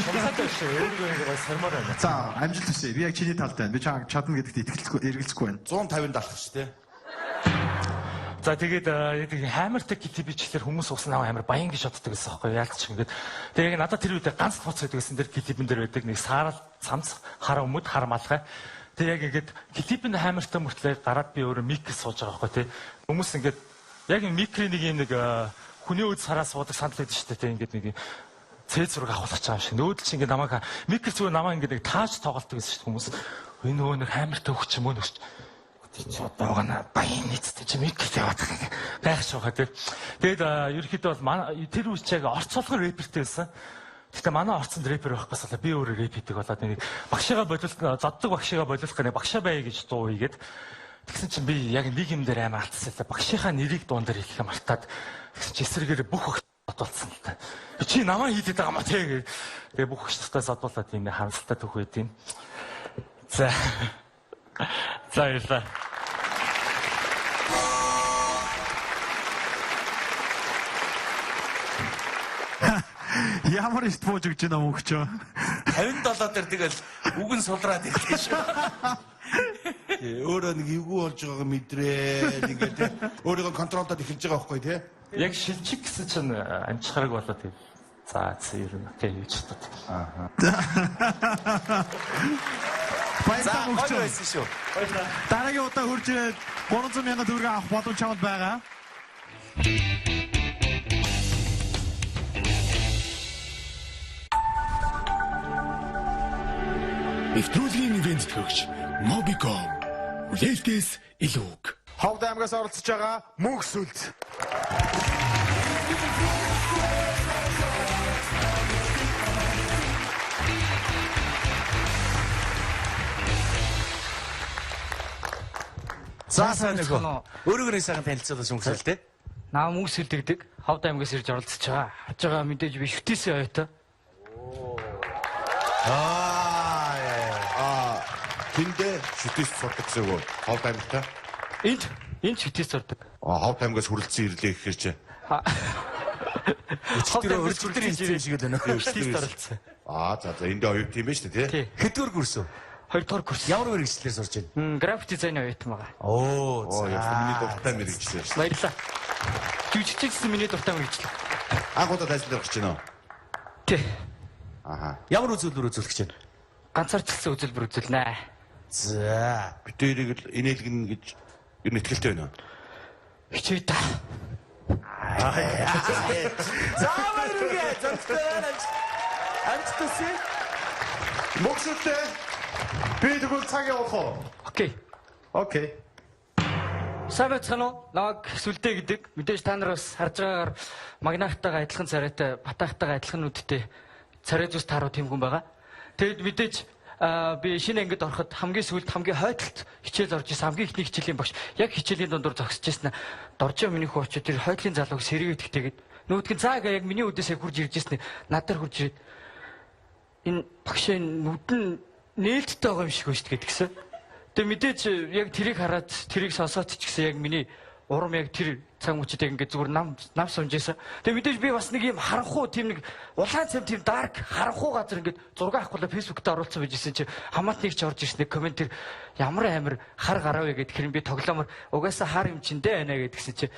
Шунхаатай шүү. Өөрийгөө сармаар байна. За, амжилт хүсье. Би яг чиний талд байна. Би чадна гэдэгт итгэлцгүй эргэлзэхгүй байна. 150 далах шүү дээ. За тэгээд хаймартай китиби чихлэр хүмүүс усан амар баян гэж боддог гэсэн байхгүй яалч ингээд тэгээд надад тэр үед ганц туц байдаг гэсэн тэр китибэн дээр байдаг нэг саарал цамц хар өмд хар малгай тэгээд яг ингээд китибэн хаймартай мөртлөө гараад би өөрөө мик сууж байгаа байхгүй тий хүмүүс ингээд яг микрийн нэг юм нэг хүний үд сараа суудаг санал байдаг шүү дээ тий ингээд нэг цэц зураг авах гэж байгаа юм шиг нүүдэл чи ингээд намайг микр зүгээр намайг ингээд нэг тааж тоглолдог гэсэн шүү дээ хүмүүс энэ нөгөө нэг хаймартай хөгч юм уу нөш чи одоо гана баян нийцтэй чи микт яваад байх шуухаа тий. Тэгээд ерөөхдөө бол тэр үеч яг орцолгон рэпертэй байсан. Гэхдээ манай орцонд рэпер байхгүй басаа би өөрөө рэп хийдэг болоод нэг багшигаа боловлох зоддог багшигаа боловлох гэнэ багшаа бай гэж дуу хийгээд тэгсэн чинь би яг нэг юм дээр амар алдсаа. Багшийнхаа нэрийг дуундар хэлэх мартаад тэгсэн чи эсрэгээр бүх бодолцсон л та. Чи намаа хийдэг байгаа маа тий. Тэгээ бүх хөштөөс одуулаад юм хамсалтай төх байд юм. За. За яа. Ямар их бууж өгч байна мөнгөчөө. 57 дээр тэгэл үгэн сулраад ирлээ шүү. Өөрөө нэг эвгүй болж байгааг мэдрээ. Ингээд тий. Өөрийгөө контролдод эхэлж байгаа байхгүй тий. Яг шилжих гэсэн чинь амжихараг болоод тий. За ер нь тий юу ч тат. Баярлалаа мөнгөчөө. байсан шүү. Дараагийн удаа хурж ирээд 300 сая төгрөг авах боломж чамд байгаа. Нэвтрүүлгийн ивент төгч Mobicom. Үлээлтээс илүүг. Ховд аймгаас оролцож байгаа мөнх сүлд. За сайн нэг өөрөөрөө сайхан танилцуулах мөнх сүлд те. Наа мөнх сүлд гэдэг Ховд аймгаас ирж оролцож байгаа. Харж байгаа мэдээж би шүтээсээ оётой. Тэндээ шүтээс сурдаг гэсэн үг. Ховд аймагтай. Энд шүтээс сурдаг. Ховд аймагаас хүрэлцэн ирлээ гэхээр чи. Өчтөр ирсэн шиг л байна. Шүтээс оролцсон. За энд оюут юм байна шүү дээ тий. Хэдгээр курс үү? 2 дугаар курс. Ямар мэргэжлээр сурч байна? График дизайны оюутан байгаа. Оо, Яг миний дуртай мэрэгчлээ шүү. Баярлалаа. Жүжигчсэн миний дуртай мэргэжлээ. Агуудад ажиллаж байгаа ч гинөө. Тий. Ямар үзүүлбэр үзүүлэх гэж байна? Ганцаарчлсан үзүүлбэр үзүүлнэ. За, Бид хоёрыг л инээлгэн гэж юу нэтгэлтэй байна. Хичээ та. заавал үгээ зөвхөн амттайсэн. Мөнх сүлдээ би тэгвэл цаг явуулах уу? Окей. Окей. Сайн байцгаана уу? Намайг сүлдээ гэдэг. Мэдээж та нар бас харж байгаагаар магнахтайгаа адилхан царайтай, батахтайгаа адилхан нүдтэй царай зүс тааруу тийм хүн байгаа. Тэгэд мэдээж би шинэ ангид ороход хамгийн сүүлд хамгийн хойдолд хичээл орж исэн хамгийн ихний хичээлийн багш яг хичээлийн дундуур зогсож ирсэн. Доржоо миний хүү очоод тэр хойдлын залууг сэргээд тэгтэйгээд нөгөөдгөө заагаа яг миний үдээсээ хурж ирж ирсэн. Надаар хурж ирээд энэ багшаа нүд нь нээлттэй байгаа юм шиг байна шүү дээ гэдгсэн. Тэгээ мэдээж яг тэрийг хараад тэрийг сонсоод ч гэсэн яг миний урам яг тэр цаг мөчөд яг ингээд зүгээр нам сумжээсэн. Тэгээ мэдээж би бас нэг юм харанхуу тийм нэг улаан цам тийм дарк харанхуу газар ингээд зураг авахгүй фэйсбүүкт оруулсан байжсэн чи хамаатныг ч орж ирсэн нэг комент тэр ямар амар хар гарав вэ гэд хэрэг би тоглоомор угаасаа хар юм чин дээ байна гэдгсэн чи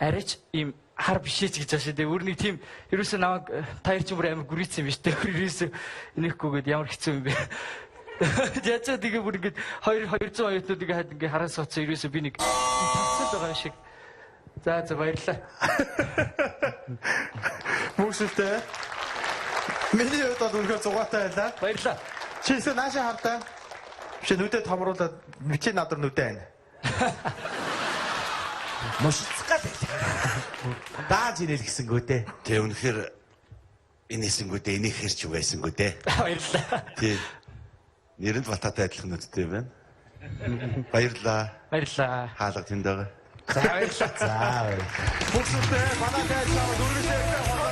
арайч ийм хар бишээч гэж байна шүү дээ. Өөрний тийм ерөөсөө намайг таяр ч бүр амар гүрийцсэн юм биш дээ. Ерөөсөө инехгүйгээд ямар хэцүү юм бэ. Яцаа тэгээ бүр ингээд 200 оюутнуудыг хаад ингээд хараа сууцсан ерөөсөө би нэг тавцал байгаа шиг. За баярлалаа. Мөнх сүлдээ Миний хувьд бол үнэхээр зугаатай байлаа. Баярлалаа. Чийсээ наашаа хартаа. Биш нүдэ томруулаад мичи надар нүдэ байна. Мушцгаад дааж ирэл гэсэнгөө дээ. Тэ үнэхээр энэсэнгүүдээ энийхэр ч байсангүүдээ. Баярлалаа. Тий. Нэрэнд бататай адилхан нүдтэй байна. Баярлаа. Баярлалаа. Хаалга тэнд байгаа. За баярлалаа. За баярлалаа. Бүгстэй банаатай чам дүрмэшээ.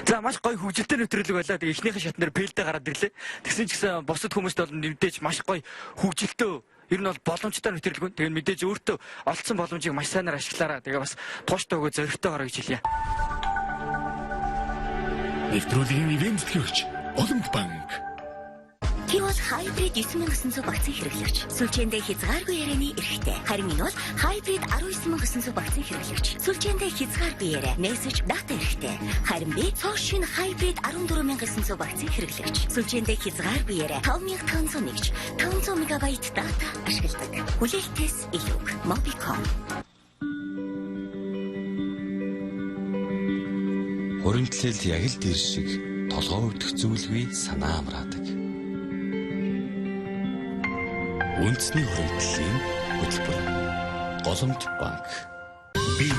За маш гоё хөгжилтэй нэвтрүүлэг байлаа. Тэгээ эхнийхэн шатнаар пэлдэ гараад ирлээ. Тэгсэн ч гэсэн бусад хүмүүст бол мэдээж маш гоё хөгжилтэй ер нь бол боломжтой нэвтрүүлэг байна. Тэгээ мэдээж өөртөө олцсон боломжийг маш сайнаар ашиглаараа. Тэгээ бас тууштай өгөө зоригтойгоор гэж хэлье. Нэвтрүүлгийн ивент төлөвч Олимп банк. Тэр бол хайбрид 9900 вакцин хэрэглэгч. Сүлжээндээ хязгааргүй ярианы эрхтэй. Харин энэ бол хайбрид 19900 вакцин хэрэглэгч. Сүлжээндээ хязгааргүй яриа, мессеж, дата эрхтэй. Харин би цоо шин хайбрид 14900 вакцин хэрэглэгч. Сүлжээндээ хязгааргүй яриа 5500 нэгж 500 мегабайт дата ашигладаг. Хүлээлтээс илүү Mobicom. Хуримтлал яг л тэр шиг толгоо өвдөх зүйлгүй санаа амраадаг. Үндэсний хуримтлалын хөтөлбөр Голомт банк. Би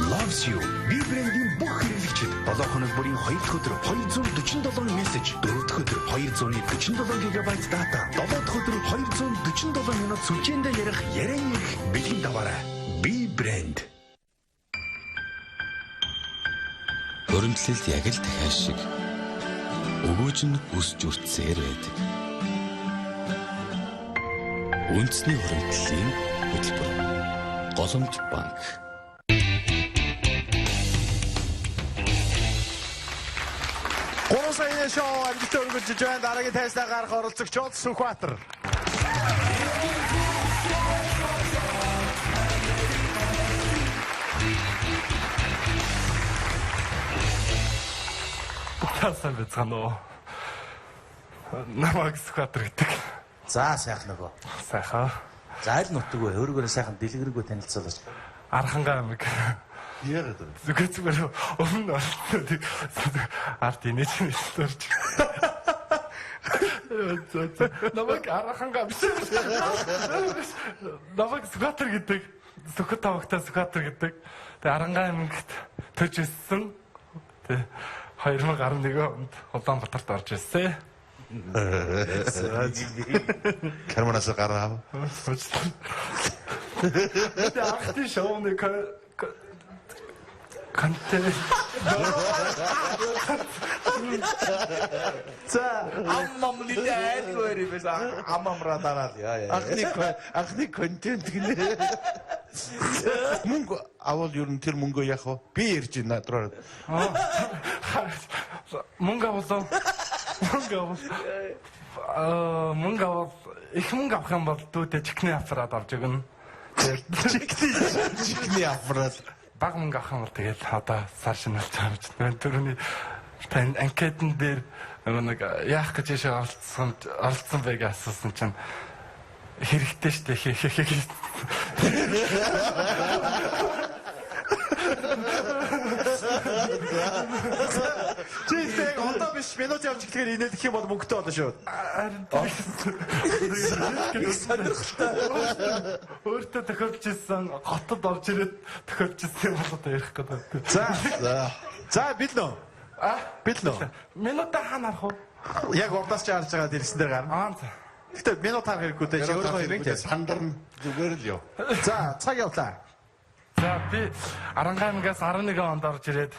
loves you. Би брендийн бүх хэрэглэгчид 7 хоног бүрийн 2 дахь өдөр 247 мессеж, 4 дахь өдөр 247 гигабайт дата, 7 дахь өдөр 247 минут сүлжээндээ ярих яриан ирэх бэлгийн даваарай. Би брэнд. Хуримтлалд яг л дахиад шиг өгөөж нь өсч үрцээр байдаг. Үндэсний хуримтлалын хөтөлбөр Голомт банк. Гурван саяны шоу амжилттай өргөжж байна. Дараагийн тайснаа гарах оролцогчид Сүхбаатар. Тасан бицхан уу. Намайг Сүхбаатар гэдэг. За сайхан нөгөө. Сайхан. За аль нутаг вэ? Өөрөөр сайхан дэлгэрэнгүй танилцуулаач. Архангай аймаг. Яагаад вэ? Зүгээр өмнө арт инеж нэрч. Намайг Архангай биш. Намайг Сүхбаатар гэдэг. Сүхбат тавагтаа Сүхбаатар гэдэг. Тэгээ Архангай аймагт төрж ирсэн. Тэгээ 2011 онд Улаанбаатарт орж ирсэн. Карманаас гараа. Тэгээ ахты шоуны контент. За аммамли дайгвэр биш аммамра дараал яа. Анхны контент гинэ. Мөнгө авал ер нь тэр мөнгөө яах вэ? Би ярьж байна надраа. Мөнгө авах их мөнгө авах юм бол дүүтэй чихний аппарат авч өгнө. Чихний аппарат. Бага мөнгө авах юм бол тэгээд одоо сар шинэлж авч байна. Төрөний тань анкетэн дээр нэг яах гэж оролцсон байг асуусан чинь хэрэгтэй штэ. Чийсээ одоо биш минут явж ихлэхээр инээлэх юм бол мөнгөтэй болно шүү. Өөртөө тохиолж ирсэн хотод орж ирээд тохиолж ирсэн юм бол одоо ярих гэдэг. За бэлнэ. Бэлнэ. Минутаа хаана арах вэ? Яг урдаас ч харж байгаа дэрсэн дээр гарна. За. Гэтэ минут харах хэрэггүй дээ. Өөрөө хэрэгтэй. Сандарна зүгээр л ёо. За цаг явлаа. За би Арангай аймагаас 11 онд орж ирээд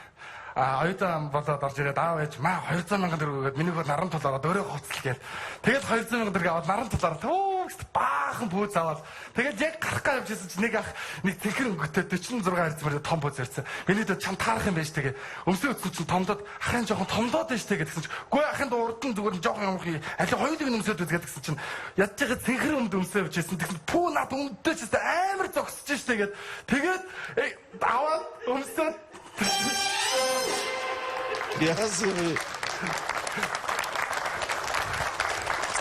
оюутан болоод орж ирээд аав ээж маа 200 мянган төгрөг өгөөд миний хөл наран тулаараа өөрөө хувцал гээл. Тэгээд 200 мянган төгрөг аваад наран тулаараа төвөгт баахан пүүз аваад тэгээд яг гарах гэж явжсэн чинь нэг ах нэг тэхэр өнгөтэй 46 хэлцмээр том пүүз ярьсан. Миний дэ чам таарах юм байж тэгээ. Өмсөө өцсөн чинь томдоод ахын жоохон томдоод байж тэгээ гэсэн чинь гүй ахын урд нь зүгээр жоохон юм хий. Аль хоёулыг өмсөөд үзгээд гэсэн чинь ядж байгаа тэхэр өмд өмсөө явжсэн. Тэгсэн пүү над өмдөж амар зогсож штэ тэгээд аваад өмсөөд Яасан.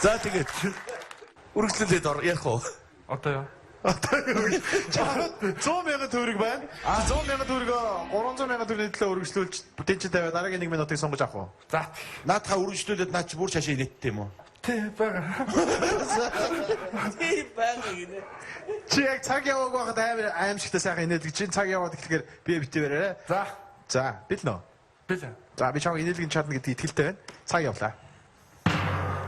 За тэгээд үргэлжлүүлээд ярих уу? одоо яа. Чамд 100,000 төгрөг байна. 100,000 төгрөгөө 300,000 төгрөгийн төлөө өргөжлүүлж бүтэнчтэй тавиад дараагийн 1 минутыг сонгож авах уу? За. Наадхаа үргэлжлүүлээд наа чи бүр шашаа инээдтэй юм уу? Тэ бага. Тийм байгаа гинэ. Чи яг цаг явааг байхад амар аимшигтай сайхан инээлэг чинь цаг яваад эхлэхээр би битээвэрээ. За. За, бил нөө. Бил. За, би чамд инээлгийн чадна гэдэг итгэлтэй байна. Цаг явлаа.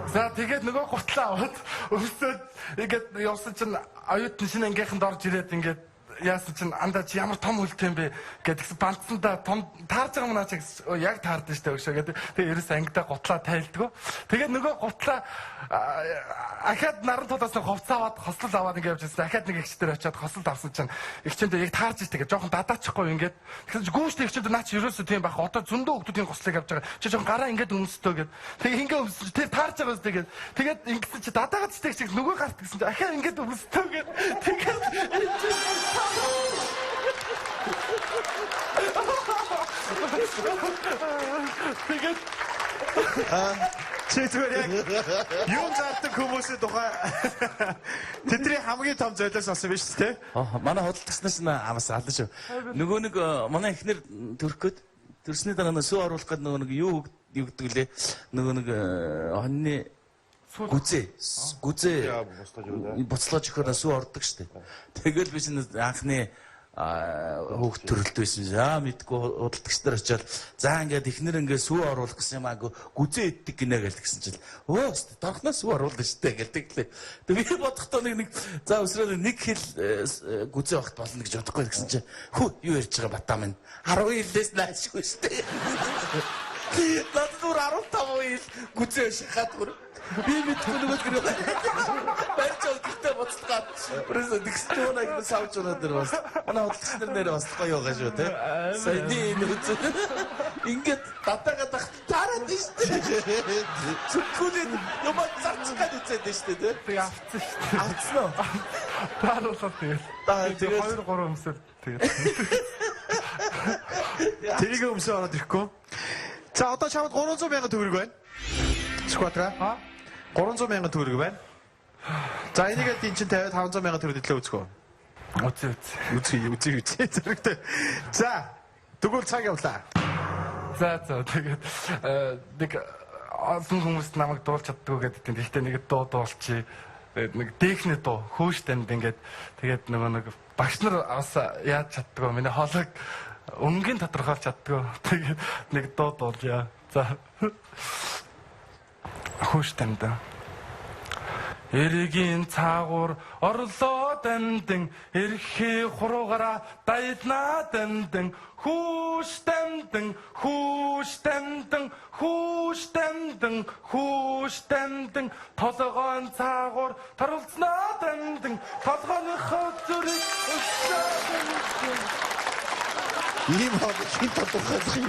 За тэгээд нөгөө гутлаа аваад өвсөд ингээд явсан чинь оюутан шинэ ангийнханд орж ирээд ингээд яасан чинь андаа чи ямар том хөлтэй юм бэ гэдгсэн бандсандаа том таарж байгаа маа чи яг таард штэ өгшөө гэдэг. Тэгээд ерөөс ангидаа гутлаа тайлдгөө. Тэгээд нөгөө гутлаа ахаад наран тулаас нэг ховцаа аваад хослол аваад ингээд явж байсан. Ахаад нэг ихчдэр очиад хослол авсан чинь ихчэндээ яг таарж штэ гэж жоохон дадаачихгүй ингээд. Тэгэхээр гүүштэй ихчэндээ наа чи ерөөсөө тийм байх. Одоо зөндөө хүмүүсийн гослыг авч байгаа. Чи жоохон гараа ингээд өмсдөө гэд. Тэгээд ингээд өмсөж тэр таарж байгаа үстэй гэд. Тэгээд ингээд чи дадаагаад штэ гэж нөгөө гарт гэсэн чи ахаа ингээд өмсдөө гэд. Тэгээд тэгээд чи зүгээр яг юу зардаг хүмүүсийн тухай тэдний хамгийн том золиос болсон биз дээ. Манай худалдагчнаас нь амаас алдан шүү. Нөгөө нэг манай эхнэр төрөх гээд төрсний дараа сүү оруулах гээд нөгөө нэг юу гэдэг лээ. Нөгөө нэг хоньны гүзээ буцлаж өгөхөөр сүү ордог штэ. Тэгэл би чинь анхны хөөх төрөлт байсан. За мэдгүй худалдагч нар очиад за ингээд эхнэр ингээд сүү оруулах гэсэн юм аагүй гүзээ иддэг гинэ гэж тэгсэн чинь өө дорхноос сүү оруулна штэ гэлдэг лээ. Тэгээ би бодохдоо нэг за өсрөө нэг хил гүзээ багт болно гэж бодохгүй гэсэн чинь хүү юу ярьж байгаа батаа минь 10 хилээс наашгүй штэ. Надад бүр 15 хил гүзээ шахаад бүр би мэдгүй нөгөө гэрээ барьж өгдөгтэй боцлоод бүрээс тэгсэн нэг савж унаад дэр бас манай худалдагч нар нэр бас гоё байгаа шүү те саяны нүц ингээд датагаа таарад штэ зүггүлээ юм зарчих гээд үзээд штэ те тэг авцсан штэ авцсан уу тааруулаад тэгээд 2 3 өмсөв тэгээд тэрийг өмсөө ороод ирэхгүй. За одоо чамд 300,000 төгрөг байна. Скватра. 300,000 төгрөг байна. За энийг энд чинь тавиад 500,000 төгрөг төлөө үзгөө. Үзье. Зэрэгтэй. За тэгвэл цаг явлаа. За тэгээд нэг олон хүмүүс намайг дуулж чаддгүй гэдэг тийм. Гэхдээ нэг дуу дуулчих. Тэгээд нэг техник дуу хөөш танд ингээд тэгээд нөгөө нэг багш нар бас яаж чаддгүй. Миний хоолойг өнгийн тодорхойлж чаддгүй. Тэгээд нэг дуу дуулъя. За хөөш танд Эргийн цаагуур орлоо дамдэн эрхий хуруугаараа дайднаа дамдэн хүүш дамдэн толгойн цаагуур тарулцнаа дамдэн толгойн хөзөрийг өссөн ийм хин тодорхойлох юм.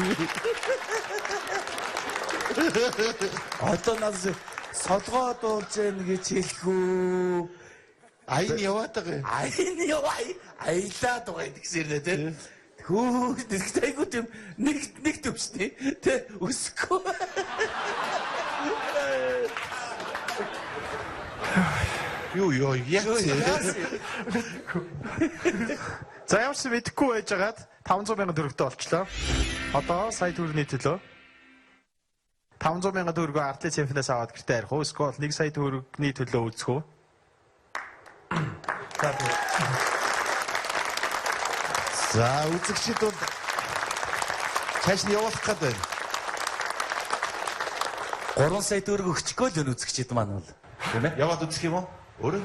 Одоо нас солгоо дуулж яах гэж хэлэхүү. Айн яваад байгаа. Айн яваа. Аялаад байгаа гэсэн нэ тэ. Хүү тэгтэйгүү тийм нэг төвчтэй тэ өсөхгүй. Юу яг. За ямар ч мэдэхгүй байжгаад 500,000 төгрөгтэй болчлоо. Одоо сая төгрөгийн төлөө 500,000 төгрөгөө артлын цемфнээс аваад гэртээ ярих уу? Эсвэл 1 сая төгрөгийн төлөө үзэх үү? За үзэгчид бол цааш нь явуулах гээд байна. 3 сая төгрөг өгчихгүй л үзэгчид маань бол. Тийм ээ? Яваад үзэх юм уу? Өөрөө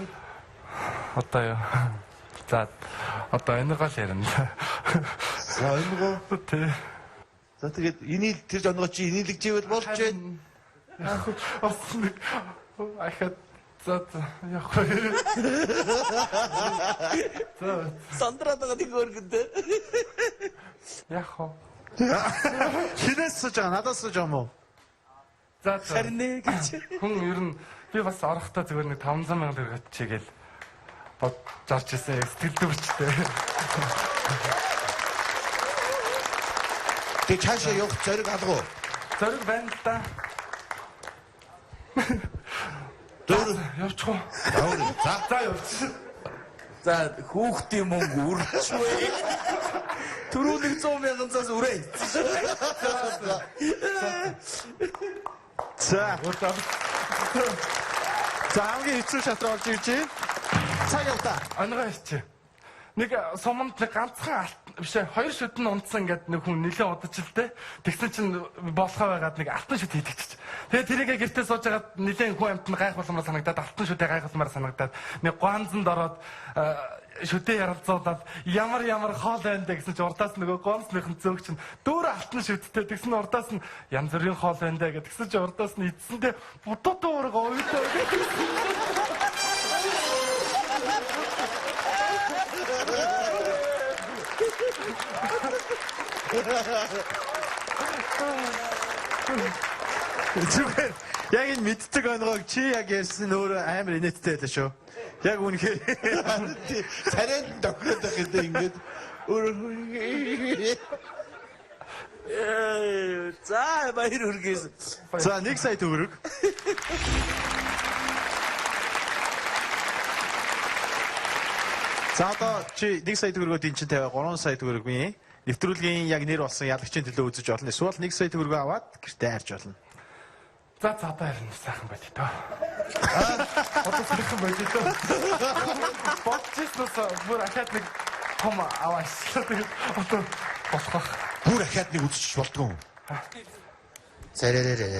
одоо юу? За одоо энэ гол ярина. За энэ гоо Тэ. За тэгээд энийг тэр жонго чи инээлгэж ивэл болж байна. Бас нэг ахад за яг хөө. Сандраад байгаа нэг өргөндөө. Яг хөө. Хинээс сууж байгаа, надаас сууж байгаа мó. За Харин нэг гэж. хүн ер нь би бас орохдоо зүгээр нэг 500,000 төгрөг чигээл бодж ирсэн сэтгэл дүүрчтэй. Тэг цаашаа явах зориг алгуу. Зориг байна л да. Дөр Явчих уу? явна. За За явчих. За хүүхдийн мөнгө үрчвэ. Түрүүний 100,000-аас үрээ. За. За хамгийн хэцүү шатрал болж ирж байна. Цаг яваа. Онгой чи. Нэг суманд ганцхан биш ээ 2 шүтэн унтсан гэдэг нэг хүн нэлээд удаж л те. Тэгсэн чинь болохоо байгаад нэг алтан шүт хийдэгч. Тэгээ тэрийгэ гэртээ сууж байгаад нэлээд хүн амтнд гайхуулмаар санагдаад алтан шүтээ гайхуулмаар санагдаад нэг гуанзанд ороод шүтээ ярилцуулаад ямар хоол байна дэ гэсэн чинь урдаас нөгөө гомсныхын зөг чинь дөөр алтан шүттэй тэгсэн урдаас нь янз бүрийн хоол байна дэ гэсэн чинь урдаас нь эцсэндээ бутуу уурга уйлаа гэдэг. Зүгээр яг энэ мэддэг онгойг чи яг ярьсан өөр амар инээдтэй байлаа шүү. Яг үнэхээр царайнд тохироод байх гэдэг ингээд За баяр хүргэсэн. За 1 сая төгрөг. За одоо чи 1 сая төгрөгөд эн чинь тавиа 3 сая төгрөг бий. Нэвтрүүлгийн яг нэр болсон ялагчийн төлөө үзэж болно. Эсвэл 1 сая төгрөгөө аваад гэртээ харж болно. За одоо харин сайхан байт тоо. Одоо сайхан байт тоо. Бодчихсон бүр ахаад нэг том аваашлаа. Одоо болох. бүр ахаад нэг үзчих болтгоо. Царараа.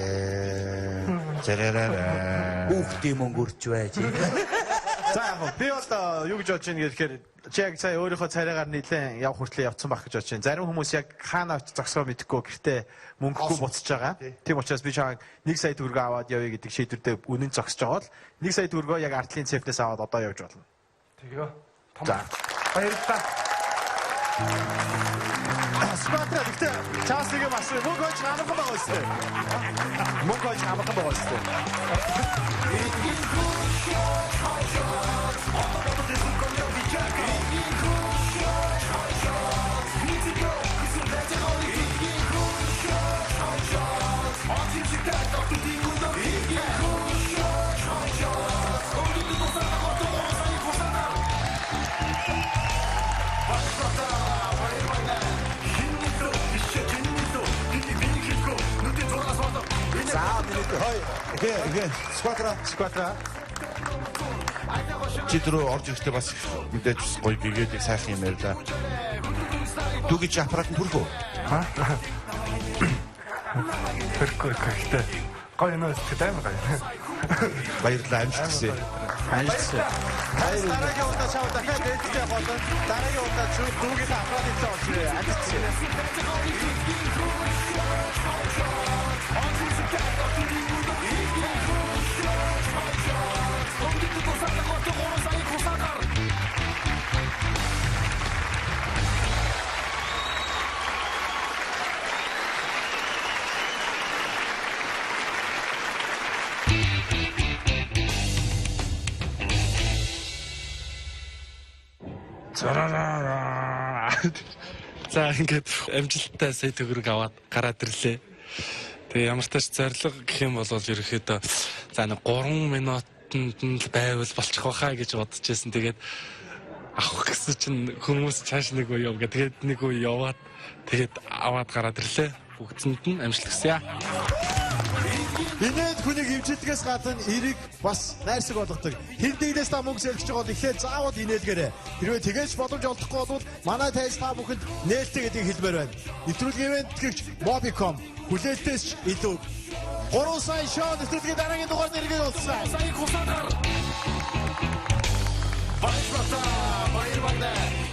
Хүүхдийн мөнгө үрчвэ чи. За яг би одоо юу гэж бодож байна гэхээр чи яг сая өөрийнхөө царайгаар нэлээд явах хүртлээр явцсан байх гэж бодож байна. Зарим хүмүүс яг хаана очиж зогсоо мэдэхгүй гэртээ мөнгөгүй буцаж байгаа. Тийм учраас би чамайг 1 сая төгрөгөө аваад явъя гэдэг шийдвэрдээ үнэн зогсож байгаа бол 1 сая төгрөгөө яг ардлын цэфнээс аваад одоо явж болно. Тэгээ. Том. Баярлалаа. Скватра гэхдээ чаас нэг юм асуу. Мөнгө очиж амархан байгаа үстэй. Мөнгө очиж амархан байгаа үстэй. Гэ скватра. Чи дөрөв орж ирэхдээ бас мэдээж гоё гэгээд сайхан юм ярьлаа. Түгэж аппарат нь түрхөө. Тэрхүү гэхдээ гоё нөөс гэдэг юм гоё. Баярлалаа амжилт хүсье. Дараагийн удаа чамд дахиад дэдтэй болно. Дараагийн удаа дүүгийн аппаратыг олж ирээ. Амжилт. За ингээд амжилттай сая төгрөг аваад гараад ирлээ. Тэгээ ямар ч тач зориг гэх юм бол ерөөхдөө за нэг 3 минутанд л байвал болчих واخаа гэж бодож байсан. Тэгээд авах гэсэн чинь хүмүүс цааш нэг үе явгаа. Тэгээд нэг үе яваад тэгээд аваад гараад ирлээ. Бүгдсэнд нь амжилт хүсье. Инээд хүнийг хэмжигдгээс гадна эриг бас найрсаг болгодог. Хиндэглээс та мөнгө сэргэж байгаа бол ихлээр заавал инээлгээрэй. Хэрвээ тэгэж боломж олдохгүй бол манай тайз та бүхэнд нээлттэй гэдгийг хэлмээр байна. Нэвтрүүлгийн ивент гэгч Mobicom хүлээлтээс ч илүү 3 сая шоу нэвтрүүлгийн дараагийн дугаар нэргээ олсон. Баярлалаа. Баяр